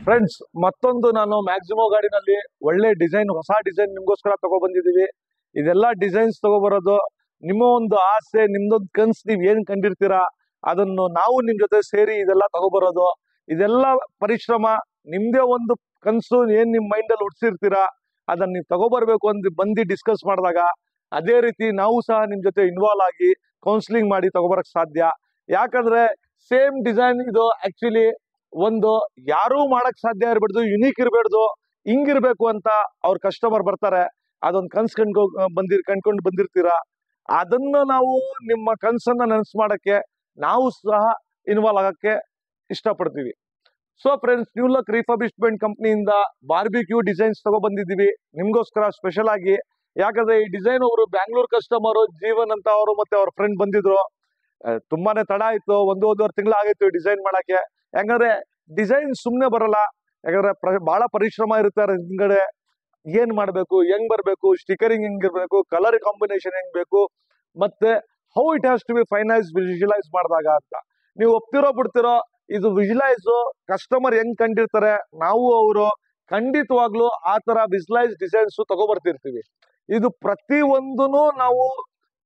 Friends, ಮತ್ತೊಂದು ನಾನು ಮ್ಯಾಕ್ಸಿಮೋ ಗಾಡಿನಲ್ಲಿ ಒಳ್ಳೆ ಡಿಸೈನ್, ಹೊಸ ಡಿಸೈನ್ ನಿಮ್ಗೋಸ್ಕರ ತಗೊಬಂದಿದ್ದೀವಿ. ಇದೆಲ್ಲ ಡಿಸೈನ್ಸ್ ತಗೊಬರೋದು ನಿಮ್ಮ ಒಂದು ಆಸೆ, ನಿಮ್ದೊಂದು ಕನ್ಸು, ನೀವ್ ಏನ್ ಕಂಡಿರ್ತೀರಾ ಅದನ್ನು ನಾವು ನಿಮ್ ಜೊತೆ ಸೇರಿ ಇದೆಲ್ಲ ತಗೊಬರೋದು. ಇದೆಲ್ಲ ಪರಿಶ್ರಮ, ನಿಮ್ದೇ ಒಂದು ಕನ್ಸು ಏನ್ ನಿಮ್ ಮೈಂಡ್ ಅಲ್ಲಿ ಹುಡ್ಸಿರ್ತೀರಾ ಅದನ್ನ ನೀವು ತಗೊಬರ್ಬೇಕು ಅಂತ ಬಂದು ಡಿಸ್ಕಸ್ ಮಾಡಿದಾಗ ಅದೇ ರೀತಿ ನಾವು ಸಹ ನಿಮ್ ಜೊತೆ ಇನ್ವಾಲ್ವ್ ಆಗಿ ಕೌನ್ಸಿಲಿಂಗ್ ಮಾಡಿ ತಗೊಬರಕ್ ಸಾಧ್ಯ. ಯಾಕಂದ್ರೆ ಸೇಮ್ ಡಿಸೈನ್ ಇದು ಆಕ್ಚುಲಿ ಒಂದು ಯಾರೂ ಮಾಡಕ್ ಸಾಧ್ಯ ಇರಬಾರ್ದು, ಯುನೀಕ್ ಇರಬಾರ್ದು, ಹಿಂಗಿರ್ಬೇಕು ಅಂತ ಅವ್ರ ಕಸ್ಟಮರ್ ಬರ್ತಾರೆ. ಅದೊಂದು ಕನ್ಸ್ ಕಂಡ್ಕೊಂಡು ಬಂದಿರ್ತೀರಾ. ಅದನ್ನ ನಾವು ನಿಮ್ಮ ಕನ್ಸನ್ನ ನೆನಸು ಮಾಡಕ್ಕೆ ನಾವು ಸಹ ಇನ್ವಾಲ್ವ್ ಆಗಕ್ಕೆ ಇಷ್ಟಪಡ್ತೀವಿ. So friends, new luck refurbishment ಕಂಪ್ನಿಯಿಂದ ಬಾರ್ಬಿಕ್ಯೂ ಡಿಸೈನ್ಸ್ ತಗೊಬಂದಿದ್ದೀವಿ ನಿಮ್ಗೋಸ್ಕರ ಸ್ಪೆಷಲ್ ಆಗಿ. ಯಾಕಂದ್ರೆ ಈ ಡಿಸೈನ್ ಅವರು ಬ್ಯಾಂಗ್ಳೂರ್ ಕಸ್ಟಮರ್ ಜೀವನ್ ಅಂತ ಅವರು ಮತ್ತೆ ಅವ್ರ ಫ್ರೆಂಡ್ ಬಂದಿದ್ರು. ತುಂಬಾನೇ ತಡ ಆಯ್ತು, ಒಂದೂವರೆ ತಿಂಗಳು ಆಗಿತ್ತು ಡಿಸೈನ್ ಮಾಡಕ್ಕೆ. ಯಾಕಂದ್ರೆ ಡಿಸೈನ್ ಸುಮ್ನೆ ಬರಲ್ಲ, ಯಾಕಂದ್ರೆ ಬಹಳ ಪರಿಶ್ರಮ ಇರುತ್ತೆ ಅದ್ರ ಹಿಂದ್ಗಡೆ. ಏನ್ ಮಾಡ್ಬೇಕು, ಹೆಂಗ್ ಬರ್ಬೇಕು, ಸ್ಟಿಕರಿಂಗ್ ಹೆಂಗ್ ಇರ್ಬೇಕು, ಕಲರ್ ಕಾಂಬಿನೇಷನ್ ಹೆಂಗ್ ಬೇಕು, ಮತ್ತೆ how it has to be finalise visualise ಮಾಡಿದಾಗ ಅಂತ. ನೀವು ಒಪ್ತಿರೋ ಬಿಡ್ತಿರೋ, ಇದು ವಿಜುವಲೈಸ್ ಕಸ್ಟಮರ್ ಹೆಂಗ್ ಕಂಡಿರ್ತಾರೆ, ನಾವು ಅವರು ಖಂಡಿತವಾಗ್ಲೂ ಆ ತರ ವಿಜುವಲೈಸ್ ಡಿಸೈನ್ಸ್ ತಗೊಬರ್ತಿರ್ತೀವಿ. ಇದು ಪ್ರತಿ ಒಂದೂ ನಾವು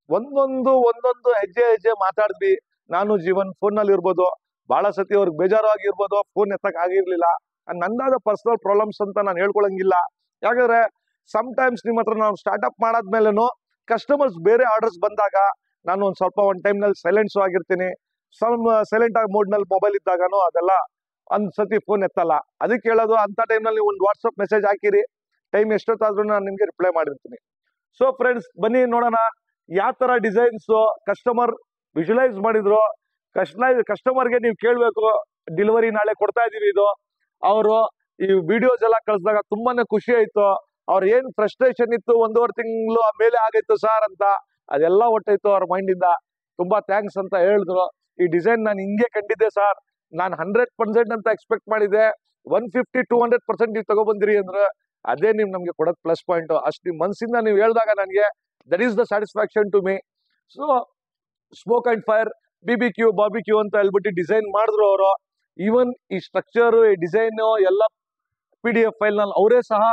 ಒಂದೊಂದು ಹೆಜ್ಜೆ ಮಾತಾಡಿದ್ವಿ. ನಾನು ಜೀವನ್ ಫೋನ್ ನಲ್ಲಿ ಇರ್ಬೋದು, ಬಹಳ ಸತಿ ಅವ್ರಿಗೆ ಬೇಜಾರು ಆಗಿರ್ಬೋದು, ಫೋನ್ ಎತ್ತಕ್ ಆಗಿರ್ಲಿಲ್ಲ. ನಂದಾದ ಪರ್ಸನಲ್ ಪ್ರಾಬ್ಲಮ್ಸ್ ಅಂತ ನಾನು ಹೇಳ್ಕೊಳಂಗಿಲ್ಲ. ಯಾಕಂದ್ರೆ ಸಮ್ ಟೈಮ್ಸ್ ನಿಮ್ಮ ಹತ್ರ ನಾವು ಸ್ಟಾರ್ಟ್ಅಪ್ ಮಾಡಾದ್ಮೇಲೆನು ಕಸ್ಟಮರ್ಸ್ ಬೇರೆ ಆರ್ಡರ್ಸ್ ಬಂದಾಗ ನಾನು ಒಂದ್ ಟೈಮ್ ನಲ್ಲಿ ಸೈಲೆಂಟ್ಸ್ ಆಗಿರ್ತೀನಿ. ಸೈಲೆಂಟ್ ಆಗಿ ಮೋಡ್ ನಲ್ಲಿ ಮೊಬೈಲ್ ಇದ್ದಾಗನು ಅದೆಲ್ಲ ಒಂದ್ ಸತಿ ಫೋನ್ ಎತ್ತಲ್ಲ. ಅದಕ್ಕೆ ಹೇಳೋದು, ಅಂತ ಟೈಮ್ ನಲ್ಲಿ ಒಂದು ವಾಟ್ಸಪ್ ಮೆಸೇಜ್ ಹಾಕಿರಿ, ಟೈಮ್ ಎಷ್ಟೊತ್ತಾದ್ರೂ ನಾನು ನಿಮ್ಗೆ ರಿಪ್ಲೈ ಮಾಡಿರ್ತೀನಿ. ಸೊ ಫ್ರೆಂಡ್ಸ್, ಬನ್ನಿ ನೋಡೋಣ ಯಾವ ತರ ಡಿಸೈನ್ಸ್ ಕಸ್ಟಮರ್ ವಿಜುವಲೈಸ್ ಮಾಡಿದ್ರು. ಕಸ್ಟಮರ್ಗೆ ನೀವು ಕೇಳ್ಬೇಕು, ಡೆಲಿವರಿ ನಾಳೆ ಕೊಡ್ತಾ ಇದೀವಿ ಇದು. ಅವರು ಈ ವಿಡಿಯೋಸ್ ಎಲ್ಲ ಕಳಿಸಿದಾಗ ತುಂಬಾನೇ ಖುಷಿ ಆಯ್ತು. ಅವ್ರ ಏನ್ ಫ್ರಸ್ಟ್ರೇಷನ್ ಇತ್ತು, ಒಂದೂವರೆ ತಿಂಗಳು ಮೇಲೆ ಆಗೈತು ಸರ್ ಅಂತ, ಅದೆಲ್ಲ ಹೊಟ್ಟೈತು ಅವ್ರ ಮೈಂಡ್ ಇಂದ. ತುಂಬಾ ಥ್ಯಾಂಕ್ಸ್ ಅಂತ ಹೇಳಿದ್ರು. ಈ ಡಿಸೈನ್ ನಾನು ಹಿಂಗೆ ಕಂಡಿದ್ದೆ ಸರ್, ನಾನು 100% ಅಂತ ಎಕ್ಸ್ಪೆಕ್ಟ್ ಮಾಡಿದ್ದೆ, 150-200% ನೀವು ತಗೊಬಂದಿರಿ ಅಂದ್ರೆ ಅದೇ ನೀವು ನಮ್ಗೆ ಕೊಡೋದ್ ಪ್ಲಸ್ ಪಾಯಿಂಟ್. ಅಷ್ಟು ನಿಮ್ ಮನ್ಸಿಂದ ನೀವು ಹೇಳಿದಾಗ ನನಗೆ that is the satisfaction to me. So smoke and fire barbecue ಅಂತ ಹೇಳ್ಬಿಟ್ಟು ಡಿಸೈನ್ ಮಾಡಿದ್ರು ಅವರು. ಈವನ್ ಈ ಸ್ಟ್ರಕ್ಚರ್, ಈ ಡಿಸೈನ್ ಎಲ್ಲ PDF ಫೈಲ್ ನಲ್ಲಿ ಅವರೇ ಸಹ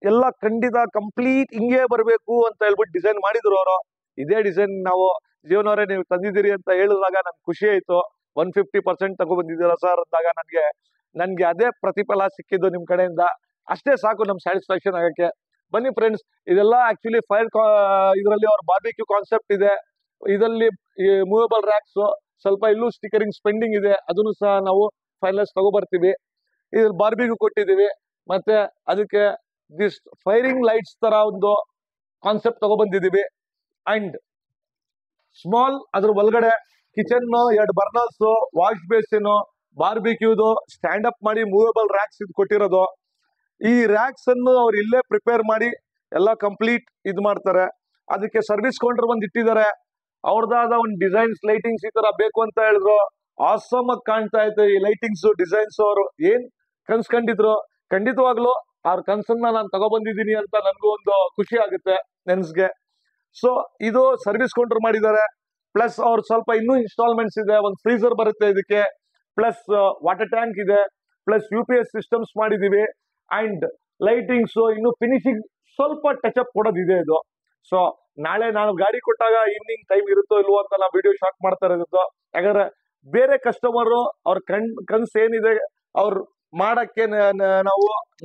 ಎಲ್ಲ ಖಂಡಿತ ಕಂಪ್ಲೀಟ್ ಹಿಂಗೆ ಬರಬೇಕು ಅಂತ ಹೇಳ್ಬಿಟ್ಟು ಡಿಸೈನ್ ಮಾಡಿದ್ರು ಅವರು. ಇದೇ ಡಿಸೈನ್ ನಾವು ಜೀವನವರೇ ನೀವು ತಂದಿದ್ದೀರಿ ಅಂತ ಹೇಳಿದಾಗ ನನ್ಗೆ ಖುಷಿ ಆಯ್ತು. 150% ತಗೊಬಂದಿದ್ದೀರಾ ಸರ್ ಅಂದಾಗ ನನ್ಗೆ ಅದೇ ಪ್ರತಿಫಲ ಸಿಕ್ಕಿದ್ದು ನಿಮ್ ಕಡೆಯಿಂದ. ಅಷ್ಟೇ ಸಾಕು ನಮ್ ಸ್ಯಾಟಿಸ್ಫ್ಯಾಕ್ಷನ್ ಆಗಕ್ಕೆ. ಬನ್ನಿ ಫ್ರೆಂಡ್ಸ್, ಇದೆಲ್ಲ ಆಕ್ಚುಲಿ ಫೈರ್ ಇದರಲ್ಲಿ ಅವ್ರ ಬಾರ್ಬಿಕ್ಯೂ ಕಾನ್ಸೆಪ್ಟ್ ಇದೆ. ಇದರಲ್ಲಿ ಮೂವೇಬಲ್ ರ್ಯಾಕ್ಸ್, ಸ್ವಲ್ಪ ಇಲ್ಲೂ ಸ್ಟಿಕರಿಂಗ್ ಸ್ಪೆಂಡಿಂಗ್ ಇದೆ, ಅದನ್ನು ಸಹ ನಾವು ಫೈನಲ್ಸ್ ತಗೊಬರ್ತೀವಿ. ಇದ್ರಲ್ಲಿ ಬಾರ್ಬಿಕ್ಯೂ ಕೊಟ್ಟಿದ್ದೀವಿ, ಮತ್ತೆ ಅದಕ್ಕೆ ದಿಸ್ ಫೈರಿಂಗ್ ಲೈಟ್ಸ್ ತರ ಒಂದು ಕಾನ್ಸೆಪ್ಟ್ ತಗೊಬಂದಿದ್ದೀವಿ. ಅಂಡ್ ಸ್ಮಾಲ್ ಅದ್ರ ಒಳಗಡೆ ಕಿಚನ್, 2 ಬರ್ನರ್ಸ್, ವಾಶ್ ಬೇಸಿನ್, ಬಾರ್ಬಿಕ್ಯೂದು ಸ್ಟ್ಯಾಂಡ್ ಅಪ್ ಮಾಡಿ ಮೂವೇಬಲ್ ರ್ಯಾಕ್ಸ್ ಇದು ಕೊಟ್ಟಿರೋದು. ಈ ರ್ಯಾಕ್ಸ್ ಅನ್ನು ಅವ್ರು ಇಲ್ಲೇ ಪ್ರಿಪೇರ್ ಮಾಡಿ ಎಲ್ಲ ಕಂಪ್ಲೀಟ್ ಇದು ಮಾಡ್ತಾರೆ. ಅದಕ್ಕೆ ಸರ್ವಿಸ್ ಕೌಂಟರ್ ಬಂದು ಇಟ್ಟಿದ್ದಾರೆ. ಅವ್ರದಾದ ಒಂದು ಡಿಸೈನ್ಸ್, ಲೈಟಿಂಗ್ಸ್ ಈ ತರ ಬೇಕು ಅಂತ ಹೇಳಿದ್ರು. ಆಸಮ್ ಆಗಿ ಕಾಣ್ತಾ ಇತ್ತು ಈ ಲೈಟಿಂಗ್ಸ್ ಡಿಸೈನ್ಸ್. ಅವರು ಏನ್ ಕನ್ಸ್ಕೊಂಡಿದ್ರು, ಖಂಡಿತವಾಗ್ಲು ಅವ್ರ ಕನ್ಸನ್ನ ನಾನು ತಗೊಬಂದಿದ್ದೀನಿ ಅಂತ ನನ್ಗೂ ಒಂದು ಖುಷಿ ಆಗುತ್ತೆ ನೆನ್ಸ್ಗೆ. ಸೊ ಇದು ಸರ್ವಿಸ್ ಕೌಂಟರ್ ಮಾಡಿದ್ದಾರೆ. ಪ್ಲಸ್ ಅವ್ರು ಸ್ವಲ್ಪ ಇನ್ನೂ ಇನ್ಸ್ಟಾಲ್ಮೆಂಟ್ಸ್ ಇದೆ. ಒಂದು ಫ್ರೀಸರ್ ಬರುತ್ತೆ ಇದಕ್ಕೆ, ಪ್ಲಸ್ ವಾಟರ್ ಟ್ಯಾಂಕ್ ಇದೆ, ಪ್ಲಸ್ UPS ಸಿಸ್ಟಮ್ಸ್ ಮಾಡಿದೀವಿ. ಅಂಡ್ ಲೈಟಿಂಗ್ಸ್ ಇನ್ನು ಫಿನಿಶಿಂಗ್ ಸ್ವಲ್ಪ ಟಚ್ ಅಪ್ ಕೊಡೋದಿದೆ ಇದು. ಸೊ ನಾಳೆ ನಾನು ಗಾಡಿ ಕೊಟ್ಟಾಗ ಈವ್ನಿಂಗ್ ಟೈಮ್ ಇರುತ್ತೋ ಇಲ್ವೋ ಅಂತ ನಾವು ವಿಡಿಯೋ ಶಾಟ್ ಮಾಡ್ತಾ ಇರೋದು. ಯಾಕಂದ್ರೆ ಬೇರೆ ಕಸ್ಟಮರ್ ಅವ್ರ ಕನ್ಸ್ ಏನಿದೆ ಅವ್ರು ಮಾಡಕ್ಕೆ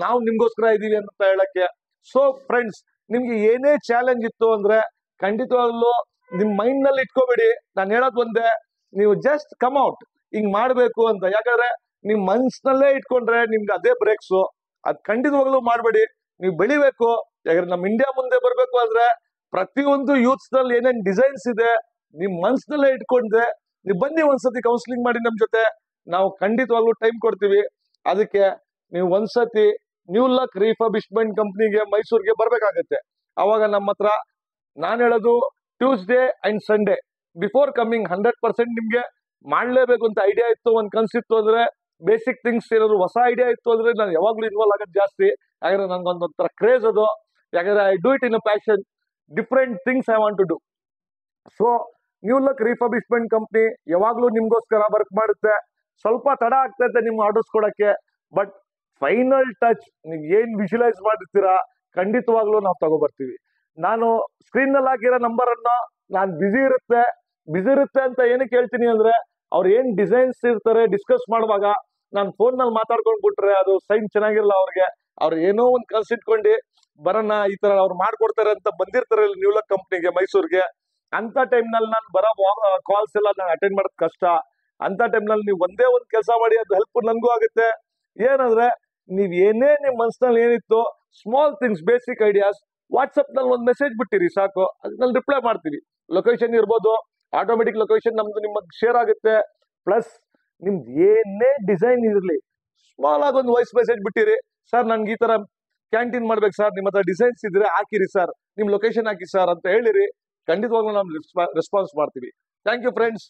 ನಾವು ನಿಮ್ಗೋಸ್ಕರ ಇದೀವಿ ಅಂತ ಹೇಳಕ್ಕೆ. ಸೊ ಫ್ರೆಂಡ್ಸ್, ನಿಮ್ಗೆ ಏನೇ ಚಾಲೆಂಜ್ ಇತ್ತು ಅಂದ್ರೆ ಖಂಡಿತವಾಗ್ಲೂ ನಿಮ್ ಮೈಂಡ್ ನಲ್ಲಿ ಇಟ್ಕೋಬೇಡಿ. ನಾನು ಹೇಳೋದ್ ಒಂದೇ, ನೀವು ಜಸ್ಟ್ ಕಮ್ ಔಟ್, ಹಿಂಗ್ ಮಾಡ್ಬೇಕು ಅಂತ. ಯಾಕಂದ್ರೆ ನಿಮ್ ಮನ್ಸ್ನಲ್ಲೇ ಇಟ್ಕೊಂಡ್ರೆ ನಿಮ್ಗೆ ಅದೇ ಬ್ರೇಕ್ಸು. ಅದ್ ಖಂಡಿತವಾಗ್ಲೂ ಮಾಡ್ಬೇಡಿ. ನೀವು ಬೆಳಿಬೇಕು. ಯಾಕಂದ್ರೆ ನಮ್ ಇಂಡಿಯಾ ಮುಂದೆ ಬರ್ಬೇಕು ಅಂದ್ರೆ ಪ್ರತಿಯೊಂದು ಯೂತ್ಸ್ ನಲ್ಲಿ ಏನೇನ್ ಡಿಸೈನ್ಸ್ ಇದೆ ನಿಮ್ ಮನ್ಸ್ನಲ್ಲೇ ಇಟ್ಕೊಂಡ್ರೆ ನೀವು ಬನ್ನಿ, ಒಂದ್ಸತಿ ಕೌನ್ಸಿಲಿಂಗ್ ಮಾಡಿ ನಮ್ ಜೊತೆ. ನಾವು ಖಂಡಿತವಾಗ್ಲೂ ಟೈಮ್ ಕೊಡ್ತೀವಿ. ಅದಕ್ಕೆ ನೀವು ಒಂದ್ಸತಿ ನ್ಯೂ ಲಕ್ ರಿಫರ್ಬಿಶ್ಮೆಂಟ್ ಕಂಪ್ನಿಗೆ ಮೈಸೂರಿಗೆ ಬರ್ಬೇಕಾಗತ್ತೆ. ಅವಾಗ ನಮ್ಮ ಹತ್ರ ನಾನು ಹೇಳೋದು Tuesday and Sunday before coming 100% ನಿಮ್ಗೆ ಮಾಡ್ಲೇಬೇಕು ಅಂತ ಐಡಿಯಾ ಇತ್ತು, ಒಂದ್ ಕನ್ಸಿತ್ತು ಅಂದ್ರೆ, ಬೇಸಿಕ್ ಥಿಂಗ್ಸ್ ಏನಾದ್ರು ಹೊಸ ಐಡಿಯಾ ಇತ್ತು ಅಂದ್ರೆ ನಾನು ಯಾವಾಗ್ಲೂ ಇನ್ವಾಲ್ವ್ ಆಗೋದು ಜಾಸ್ತಿ. ಯಾಕಂದ್ರೆ ನನ್ಗೊಂದೊಂಥರ ಕ್ರೇಜ್ ಅದು. ಯಾಕಂದ್ರೆ I do it in a passion, different things I want to do. So New luck refurbishment company ಯಾವಾಗ್ಲೂ ನಿಮ್ಗೋಸ್ಕರ ವರ್ಕ್ ಮಾಡುತ್ತೆ. ಸ್ವಲ್ಪ ತಡ ಆಗ್ತೈತೆ ನಿಮ್ಗೆ ಆರ್ಡರ್ಸ್ ಕೊಡಕ್ಕೆ, ಬಟ್ ಫೈನಲ್ ಟಚ್ ನೀವು ಏನ್ ವಿಜುವಲೈಸ್ ಮಾಡಿರ್ತೀರಾ ಖಂಡಿತವಾಗ್ಲೂ ನಾವು ತಗೊಬರ್ತೀವಿ. ನಾನು ಸ್ಕ್ರೀನ್ ನಲ್ಲಿ ಹಾಕಿರೋ ನಂಬರ್ ಅನ್ನ ನಾನು ಬಿಸಿ ಇರುತ್ತೆ ಅಂತ ಏನಕ್ಕೆ ಹೇಳ್ತೀನಿ ಅಂದ್ರೆ ಅವ್ರು ಏನ್ ಡಿಸೈನ್ಸ್ ಇರ್ತಾರೆ ಡಿಸ್ಕಸ್ ಮಾಡುವಾಗ ನಾನು ಫೋನ್ ನಲ್ಲಿ ಮಾತಾಡ್ಕೊಂಡ್ ಬಿಟ್ರೆ ಅದು ಸೈನ್ ಚೆನ್ನಾಗಿರಲ್ಲ ಅವ್ರಿಗೆ. ಅವ್ರು ಏನೋ ಒಂದು ಕಲ್ಸಿಟ್ಕೊಂಡು ಬರೋಣ ಈ ತರ ಅವ್ರು ಮಾಡ್ಕೊಡ್ತಾರೆ ಅಂತ ಬಂದಿರ್ತಾರೆ ನ್ಯೂಲಕ್ ಕಂಪ್ನಿಗೆ ಮೈಸೂರಿಗೆ. ಅಂತ ಟೈಮ್ ನಲ್ಲಿ ನಾನು ಬರೋ ಕಾಲ್ಸ್ ಎಲ್ಲ ನಾನು ಅಟೆಂಡ್ ಮಾಡೋದು ಕಷ್ಟ. ಅಂತ ಟೈಮ್ ನಲ್ಲಿ ನೀವು ಒಂದೇ ಒಂದು ಕೆಲಸ ಮಾಡಿ, ಅದು ಹೆಲ್ಪ್ ನನ್ಗೂ ಆಗುತ್ತೆ. ಏನಂದ್ರೆ ನೀವ್ ಏನೇ ನಿಮ್ ಮನ್ಸಿನಲ್ಲಿ ಏನಿತ್ತು small things, basic ideas WhatsApp ನಲ್ಲಿ ಒಂದು ಮೆಸೇಜ್ ಬಿಟ್ಟಿರಿ ಸಾಕು, ಅದ್ರಲ್ಲಿ ರಿಪ್ಲೈ ಮಾಡ್ತೀವಿ. ಲೊಕೇಶನ್ ಇರ್ಬೋದು, ಆಟೋಮೆಟಿಕ್ ಲೊಕೇಶನ್ ನಮ್ದು ನಿಮಗೆ ಶೇರ್ ಆಗುತ್ತೆ. ಪ್ಲಸ್ ನಿಮ್ದು ಏನೇ ಡಿಸೈನ್ ಇರಲಿ ಸ್ಮಾಲ್ ಆಗಿ ಒಂದು ವಾಯ್ಸ್ ಮೆಸೇಜ್ ಬಿಟ್ಟಿರಿ, ಸರ್ ನನ್ಗೆ ಈ ತರ ಕ್ಯಾಂಟೀನ್ ಮಾಡ್ಬೇಕು ಸರ್, ನಿಮ್ಮ ಹತ್ರ ಡಿಸೈನ್ಸ್ ಇದ್ರೆ ಹಾಕಿರಿ ಸರ್, ನಿಮ್ ಲೊಕೇಶನ್ ಹಾಕಿ ಸರ್ ಅಂತ ಹೇಳಿರಿ, ಖಂಡಿತವಾಗ್ಲೂ ನಾವು ರೆಸ್ಪಾನ್ಸ್ ಮಾಡ್ತೀವಿ. Thank you friends.